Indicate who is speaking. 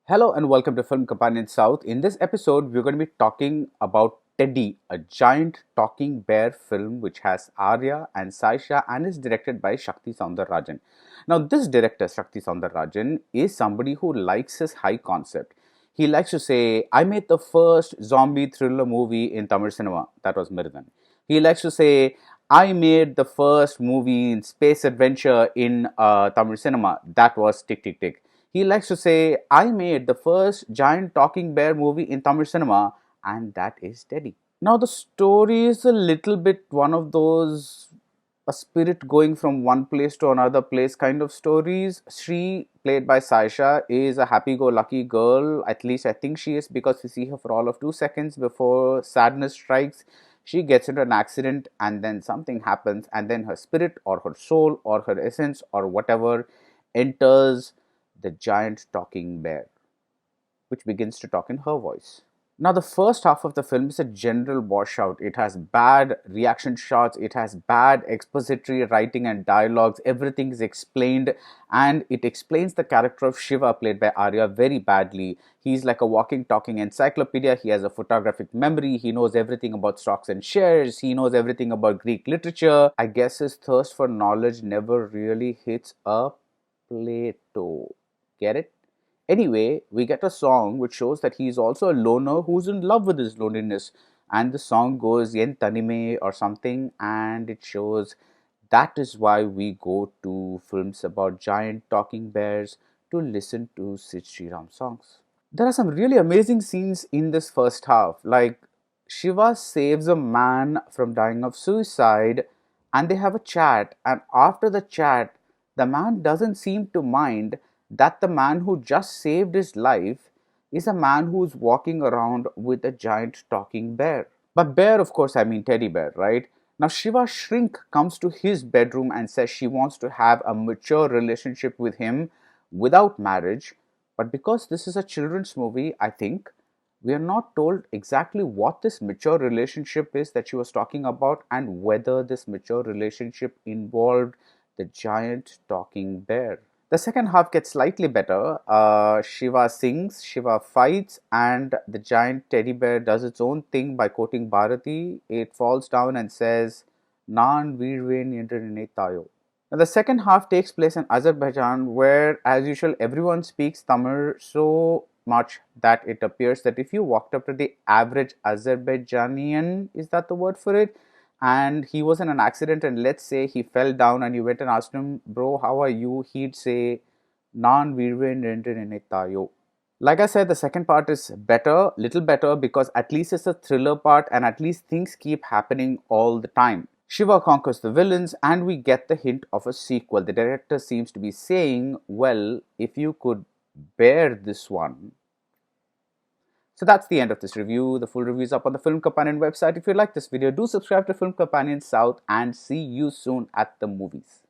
Speaker 1: Hello and welcome to Film Companion South. In this episode, we're going to be talking about Teddy, a giant talking bear film which has Arya and Sayyeshaa and is directed by Sakthi Rajan. Now, this director, Sakthi Rajan, is somebody who likes his high concept. He likes to say, I made the first zombie thriller movie in Tamil cinema. That was Mirdan. He likes to say, I made the first movie in space adventure in Tamil cinema. That was Tick Tick Tick. He likes to say, I made the first giant talking bear movie in Tamil cinema, and that is Teddy. Now, the story is a little bit one of those a spirit going from one place to another place kind of stories. She, played by Sayyeshaa, is a happy go lucky girl. At least I think she is, because we see her for all of 2 seconds before sadness strikes. She gets into an accident and then something happens, and then her spirit or her soul or her essence or whatever enters the giant talking bear, which begins to talk in her voice. Now, the first half of the film is a general washout. It has bad reaction shots, it has bad expository writing and dialogues. Everything is explained, and it explains the character of Shiva, played by Arya, very badly. He's like a walking, talking encyclopedia. He has a photographic memory. He knows everything about stocks and shares. He knows everything about Greek literature. I guess his thirst for knowledge never really hits a plateau. Get it? Anyway, we get a song which shows that he's also a loner who's in love with his loneliness. And the song goes Yen Tanime or something, and it shows that is why we go to films about giant talking bears to listen to Sid Sriram songs. There are some really amazing scenes in this first half. Like, Shiva saves a man from dying of suicide, and they have a chat. And after the chat, the man doesn't seem to mind that the man who just saved his life is a man who's walking around with a giant talking bear. But bear, of course, I mean teddy bear, right? Now, Shiva's shrink comes to his bedroom and says she wants to have a mature relationship with him without marriage. But because this is a children's movie, I think we are not told exactly what this mature relationship is that she was talking about and whether this mature relationship involved the giant talking bear. The second half gets slightly better. Shiva sings, Shiva fights, and the giant teddy bear does its own thing by quoting Bharati. It falls down and says, Nan Veerven Yendra Ninethayo. Now, the second half takes place in Azerbaijan, where, as usual, everyone speaks Tamil so much that it appears that if you walked up to the average Azerbaijanian, is that the word for it? And he was in an accident, and let's say he fell down and you went and asked him, bro, how are you? He'd say, Nan Virven Tayo. Like I said, the second part is better, little better, because at least it's a thriller part and at least things keep happening all the time. Shiva conquers the villains and we get the hint of a sequel. The director seems to be saying, well, if you could bear this one. So that's the end of this review. The full review is up on the Film Companion website. If you like this video, do subscribe to Film Companion South and see you soon at the movies.